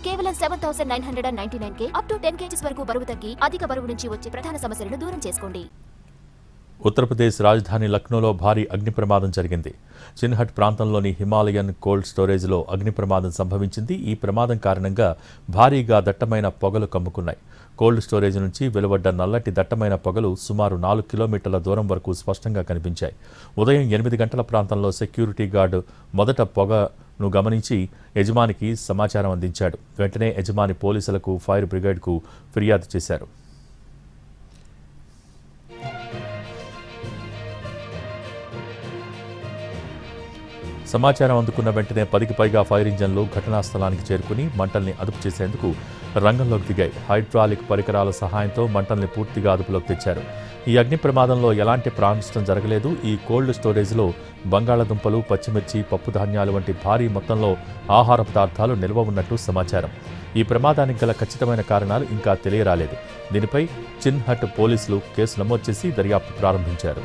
కేవలం 7,999 up to 10 kgs వరకు బరువు తగ్గి అధిక బరువు నుంచి వచ్చే ప్రధాన సమస్యలను దూరం చేసుకోండి. ఉత్తరప్రదేశ్ రాజధాని లక్నోలో భారీ అగ్ని ప్రమాదం జరిగింది. చిన్హట్ ప్రాంతంలోని హిమాలయన్ కోల్డ్ స్టోరేజ్లో అగ్ని ప్రమాదం సంభవించింది. ఈ ప్రమాదం కారణంగా భారీగా దట్టమైన పొగలు కమ్ముకున్నాయి. కోల్డ్ స్టోరేజ్ నుంచి వెలువడ్డ నల్లటి దట్టమైన పొగలు సుమారు 4 కిలోమీటర్ల దూరం వరకు స్పష్టంగా కనిపించాయి. ఉదయం 8 గంటల ప్రాంతంలో సెక్యూరిటీ గార్డు మొదట పొగను గమనించి యజమానికి సమాచారం అందించాడు. వెంటనే యజమాని పోలీసులకు, ఫైర్ బ్రిగేడ్కు ఫిర్యాదు చేశారు. సమాచారం అందుకున్న వెంటనే 10కి పైగా ఫైర్ ఇంజన్లు ఘటనా స్థలానికి చేరుకుని మంటల్ని అదుపు చేసేందుకు రంగంలోకి దిగాయి. హైడ్రాలిక్ పరికరాల సహాయంతో మంటల్ని పూర్తిగా అదుపులోకి తెచ్చారు. ఈ అగ్ని ప్రమాదంలో ఎలాంటి ప్రాణనష్టం జరగలేదు. ఈ కోల్డ్ స్టోరేజ్లో బంగాళాదుంపలు, పచ్చిమిర్చి, పప్పు ధాన్యాలు వంటి భారీ మొత్తంలో ఆహార పదార్థాలు నిల్వ ఉన్నట్టు సమాచారం. ఈ ప్రమాదానికి గల ఖచ్చితమైన కారణాలు ఇంకా తెలియరాలేదు. దీనిపై చిన్హట్ పోలీసులు కేసు నమోదు చేసి దర్యాప్తు ప్రారంభించారు.